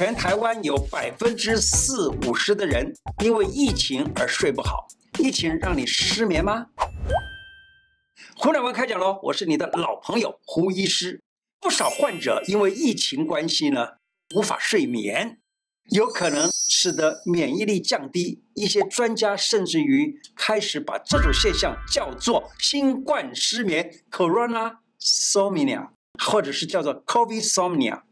全台湾有40%-50%的人因为疫情而睡不好。疫情让你失眠吗？胡乃文开讲喽，我是你的老朋友胡医师。不少患者因为疫情关系呢，无法睡眠，有可能使得免疫力降低。一些专家甚至于开始把这种现象叫做新冠失眠 （Corona-somnia） 或者是叫做 COVID-somnia。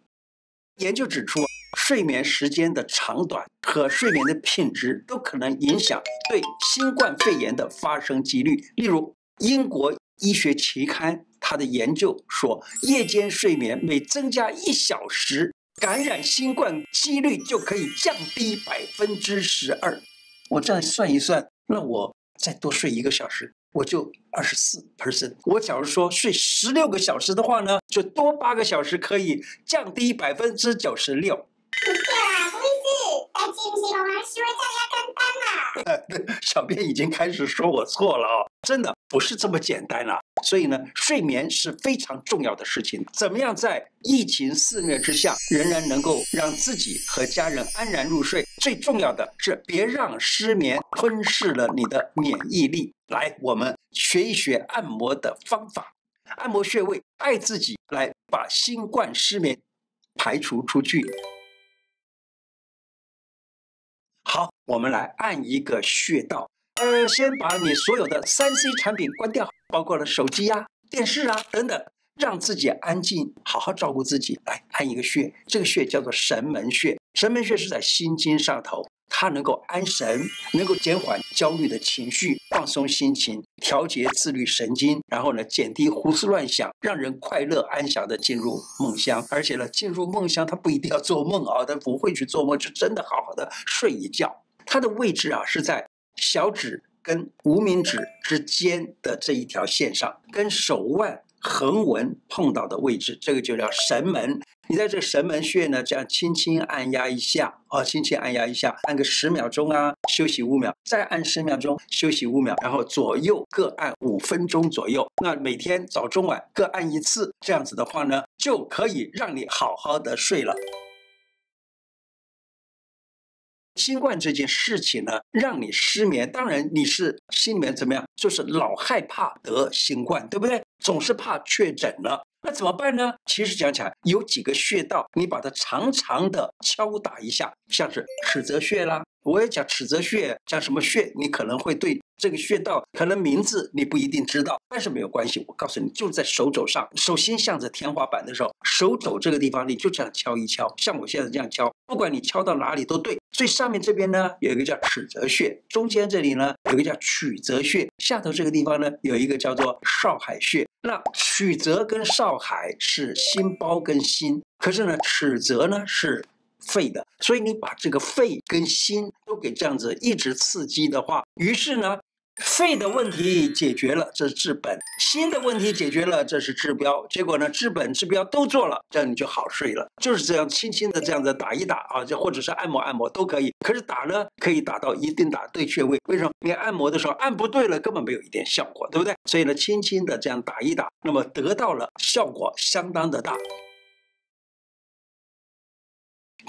研究指出，睡眠时间的长短和睡眠的品质都可能影响对新冠肺炎的发生几率。例如，英国医学期刊它的研究说，夜间睡眠每增加1小时，感染新冠几率就可以降低12%。我这样算一算，那我再多睡1个小时，我就24%。我假如说睡16个小时的话呢，就多8个小时，可以降低96%。小编已经开始说我错了哦，真的不是这么简单了。所以呢，睡眠是非常重要的事情。怎么样在疫情肆虐之下，仍然能够让自己和家人安然入睡？最重要的是别让失眠吞噬了你的免疫力。来，我们学一学按摩的方法，按摩穴位，爱自己，来把新冠失眠排除出去。好，我们来按一个穴道。先把你所有的3C 产品关掉，包括了手机啊、电视啊等等，让自己安静，好好照顾自己。来按一个穴，这个穴叫做神门穴。神门穴是在心经上头，它能够安神，能够减缓焦虑的情绪，放松心情，调节自律神经，然后呢，减低胡思乱想，让人快乐安详的进入梦乡。而且呢，进入梦乡，它不一定要做梦啊，它不会去做梦，就真的好好的睡一觉。它的位置啊，是在小指跟无名指之间的这一条线上，跟手腕横纹碰到的位置，这个就叫神门。你在这个神门穴呢，这样轻轻按压一下轻轻按压一下，按个10秒钟啊，休息5秒，再按10秒钟，休息5秒，然后左右各按5分钟左右。那每天早中晚各按1次，这样子的话呢，就可以让你好好的睡了。新冠这件事情呢，让你失眠，当然你是心里面怎么样，就是老害怕得新冠，对不对？总是怕确诊了，那怎么办呢？其实讲起来有几个穴道，你把它长长的敲打一下，像是尺泽穴啦。我也讲尺泽穴，讲什么穴，你可能会对这个穴道可能名字你不一定知道，但是没有关系，我告诉你，就在手肘上，手心向着天花板的时候，手肘这个地方你就这样敲一敲，像我现在这样敲，不管你敲到哪里都对。最上面这边呢有一个叫尺泽穴，中间这里呢有一个叫曲泽穴，下头这个地方呢有一个叫做少海穴。那曲泽跟少海是心包跟心，可是呢尺泽呢是肺的，所以你把这个肺跟心都给这样子一直刺激的话，于是呢肺的问题解决了，这是治本；心的问题解决了，这是治标。结果呢，治本治标都做了，这样你就好睡了。就是这样，轻轻的这样子打一打啊，或者是按摩按摩都可以。可是打呢，可以打到一定打对穴位。为什么？你按摩的时候按不对了，根本没有一点效果，对不对？所以呢，轻轻的这样打一打，那么得到了效果相当的大。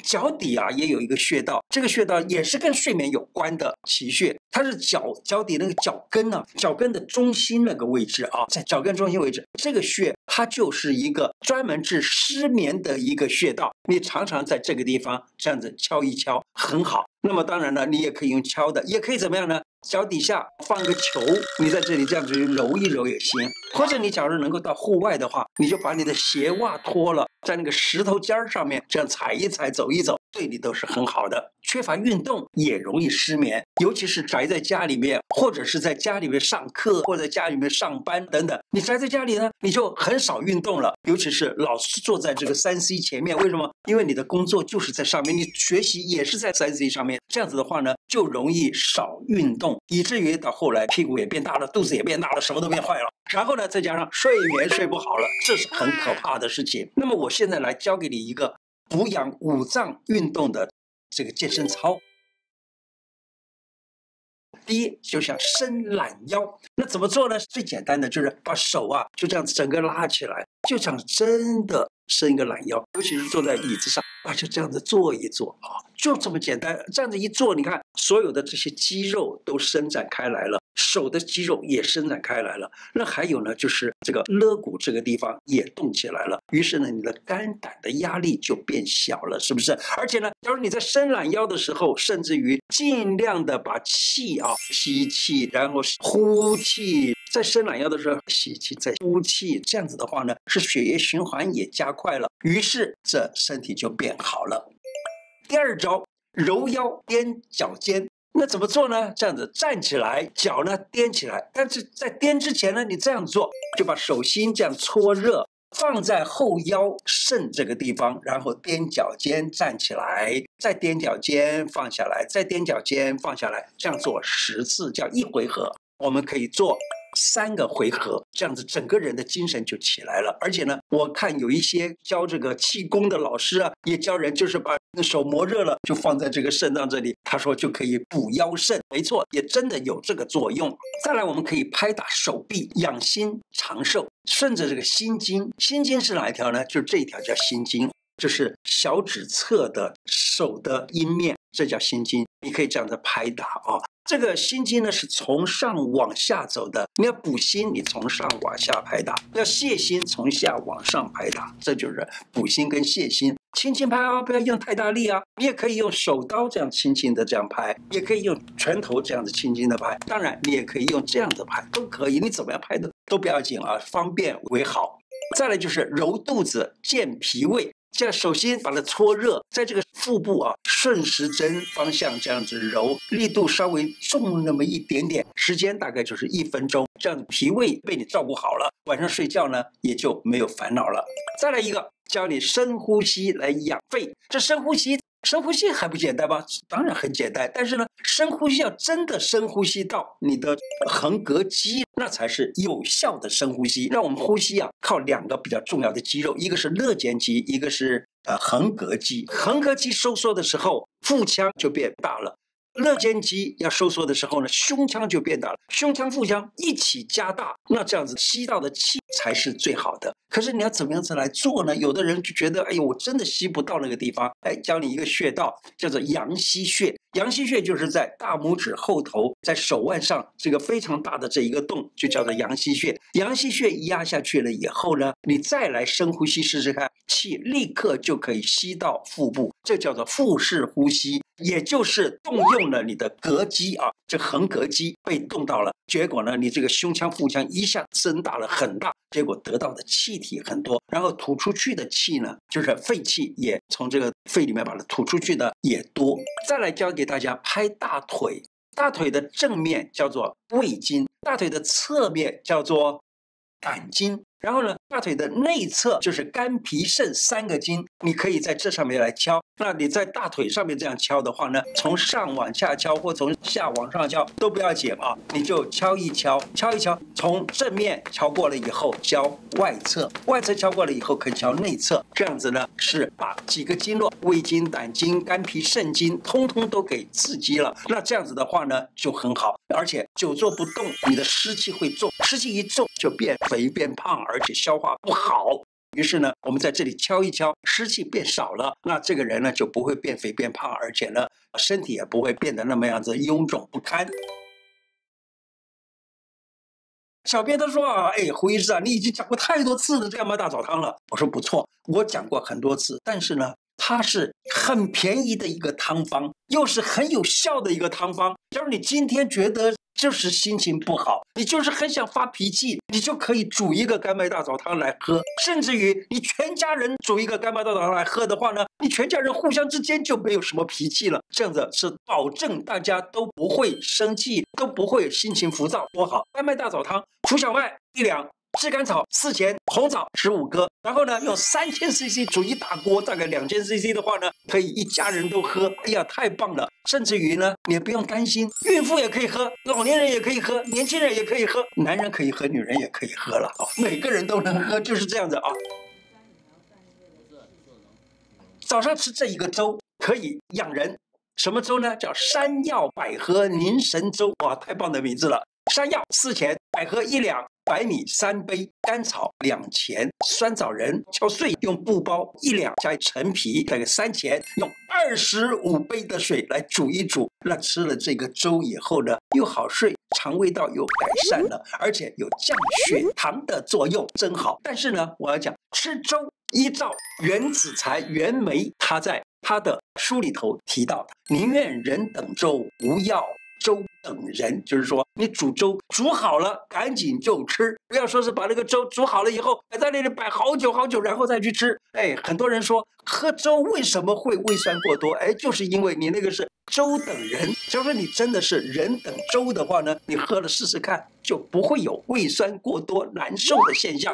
脚底啊也有一个穴道，这个穴道也是跟睡眠有关的奇穴，它是脚底那个脚跟啊，脚跟的中心那个位置啊，在脚跟中心位置，这个穴它就是一个专门治失眠的一个穴道，你常常在这个地方这样子敲一敲，很好。那么当然了，你也可以用敲的，也可以怎么样呢？脚底下放个球，你在这里这样子揉一揉也行。或者你假如能够到户外的话，你就把你的鞋袜脱了，在那个石头尖上面这样踩一踩，走一走，对你都是很好的。缺乏运动也容易失眠，尤其是宅在家里面，或者是在家里面上课，或者在家里面上班等等。你宅在家里呢，你就很少运动了，尤其是老是坐在这个3C 前面。为什么？因为你的工作就是在上面，你学习也是在3C 上面。这样子的话呢，就容易少运动，以至于到后来屁股也变大了，肚子也变大了，什么都变坏了。然后呢，再加上睡眠睡不好了，这是很可怕的事情。那么我现在来教给你一个补养五脏运动的这个健身操。第一，就像伸懒腰，那怎么做呢？最简单的就是把手啊就这样整个拉起来，就像真的伸一个懒腰，尤其是坐在椅子上，啊，就这样子做一做啊，就这么简单。这样子一做，你看所有的这些肌肉都伸展开来了，手的肌肉也伸展开来了。那还有呢，就是这个肋骨这个地方也动起来了。于是呢，你的肝胆的压力就变小了，是不是？而且呢，假如你在伸懒腰的时候，甚至于尽量的把气啊吸气，然后呼气。在伸懒腰的时候，吸气再呼气，这样子的话呢，是血液循环也加快了，于是这身体就变好了。第二招，揉腰踮脚尖。那怎么做呢？这样子站起来，脚呢踮起来，但是在踮之前呢，你这样做，就把手心这样搓热，放在后腰肾这个地方，然后踮脚尖站起来，再踮脚尖放下来，再踮脚尖放下来，这样做10次，叫1回合。我们可以做3个回合，这样子整个人的精神就起来了。而且呢，我看有一些教这个气功的老师啊，也教人就是把手磨热了，就放在这个肾脏这里，他说就可以补腰肾。没错，也真的有这个作用。再来，我们可以拍打手臂，养心长寿，顺着这个心经。心经是哪一条呢？就是这一条叫心经，就是小指侧的手的阴面，这叫心经。你可以这样子拍打啊。这个心经呢是从上往下走的，你要补心，你从上往下拍打；要泻心，从下往上拍打。这就是补心跟泻心。轻轻拍啊，不要用太大力啊。你也可以用手刀这样轻轻的这样拍，也可以用拳头这样子轻轻的拍。当然，你也可以用这样子拍，都可以。你怎么样拍都不要紧啊，方便为好。再来就是揉肚子、健脾胃。这样手心把它搓热，在这个腹部啊顺时针方向这样子揉，力度稍微重那么一点点，时间大概就是1分钟，这样脾胃被你照顾好了，晚上睡觉呢也就没有烦恼了。再来一个，教你深呼吸来养肺。这深呼吸还不简单吧？当然很简单，但是呢，深呼吸要真的深呼吸到你的横膈肌，那才是有效的深呼吸。让我们呼吸啊，靠2个比较重要的肌肉，一个是肋间肌，一个是横膈肌。横膈肌收缩的时候，腹腔就变大了。肋间肌要收缩的时候呢，胸腔就变大了，胸腔、腹腔一起加大，那这样子吸到的气才是最好的。可是你要怎么样子来做呢？有的人就觉得，哎呦，我真的吸不到那个地方。哎，教你一个穴道，叫做阳溪穴。阳溪穴就是在大拇指后头，在手腕上这个非常大的这一个洞，就叫做阳溪穴。阳溪穴一压下去了以后呢，你再来深呼吸试试看，气立刻就可以吸到腹部，这叫做腹式呼吸。也就是动用了你的膈肌啊，这横膈肌被动到了，结果呢，你这个胸腔、腹腔一下增大了很大，结果得到的气体很多，然后吐出去的气呢，就是废气也从这个肺里面把它吐出去的也多。再来教给大家拍大腿，大腿的正面叫做胃经，大腿的侧面叫做胆经。然后呢，大腿的内侧就是肝脾肾3个经，你可以在这上面来敲。那你在大腿上面这样敲的话呢，从上往下敲或从下往上敲都不要紧啊，你就敲一敲，敲一敲，从正面敲过了以后敲外侧，外侧敲过了以后可以敲内侧，这样子呢是把几个经络，胃经、胆经、肝脾肾经通通都给刺激了。那这样子的话呢就很好，而且久坐不动，你的湿气会重，湿气一重就变肥变胖，而且消化不好。于是呢，我们在这里敲一敲，湿气变少了，那这个人呢就不会变肥变胖，而且呢身体也不会变得那么样子臃肿不堪。小编都说啊，哎，胡医师啊，你已经讲过太多次的这个甘大枣汤了。我说不错，我讲过很多次，但是呢，它是很便宜的一个汤方，又是很有效的一个汤方。假如你今天觉得就是心情不好，你就是很想发脾气，你就可以煮一个甘麦大枣汤来喝，甚至于你全家人煮一个甘麦大枣汤来喝的话呢，你全家人互相之间就没有什么脾气了，这样子是保证大家都不会生气，都不会心情浮躁，多好！甘麦大枣汤，苦小麦1两。炙甘草4钱，红枣15颗，然后呢，用3000cc 煮一大锅，大概2000cc 的话呢，可以一家人都喝。哎呀，太棒了！甚至于呢，你也不用担心，孕妇也可以喝，老年人也可以喝，年轻人也可以喝，男人可以喝，女人也可以喝了啊，每个人都能喝，就是这样子啊。早上吃这一个粥可以养人，什么粥呢？叫山药百合凝神粥，哇，太棒的名字了！山药4钱，百合1两，白米3杯，甘草2钱，酸枣仁敲碎，用布包1两，加陈皮大概3钱，用25杯的水来煮一煮。那吃了这个粥以后呢，又好睡，肠胃道又改善了，而且有降血糖的作用，真好。但是呢，我要讲吃粥，依照袁子才、袁枚他在他的书里头提到的，宁愿人等粥，不要粥等人，就是说你煮粥煮好了，赶紧就吃，不要说是把那个粥煮好了以后摆在那里摆好久好久，然后再去吃。很多人说喝粥为什么会胃酸过多？就是因为你那个是粥等人。假如说你真的是人等粥的话呢，你喝了试试看，就不会有胃酸过多难受的现象。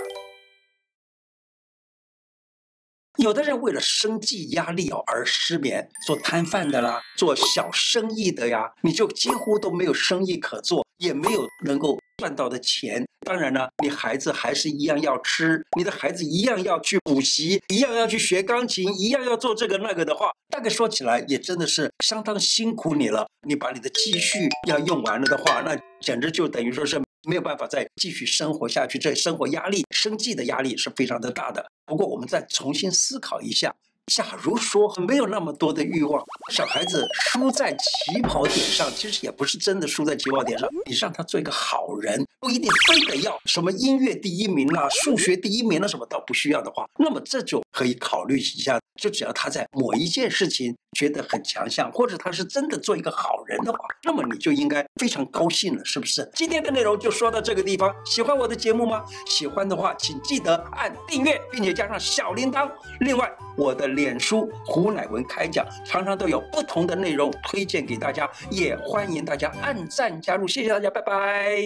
有的人为了生计压力而失眠，做摊贩的啦，做小生意的呀，你就几乎都没有生意可做，也没有能够赚到的钱。当然呢，你孩子还是一样要吃，你的孩子一样要去补习，一样要去学钢琴，一样要做这个那个的话，大概说起来也真的是相当辛苦你了。你把你的积蓄要用完了的话，那简直就等于说是没有办法再继续生活下去，这生活压力、生计的压力是非常的大的。不过我们再重新思考一下，假如说没有那么多的欲望，小孩子输在起跑点上，其实也不是真的输在起跑点上，你让他做一个好人，不一定非得要什么音乐第1名啦、数学第1名啦，什么倒不需要的话，那么这就可以考虑一下。就只要他在某一件事情觉得很强项，或者他是真的做一个好人的话，那么你就应该非常高兴了，是不是？今天的内容就说到这个地方。喜欢我的节目吗？喜欢的话，请记得按订阅，并且加上小铃铛。另外，我的脸书胡乃文开讲常常都有不同的内容推荐给大家，也欢迎大家按赞加入。谢谢大家，拜拜。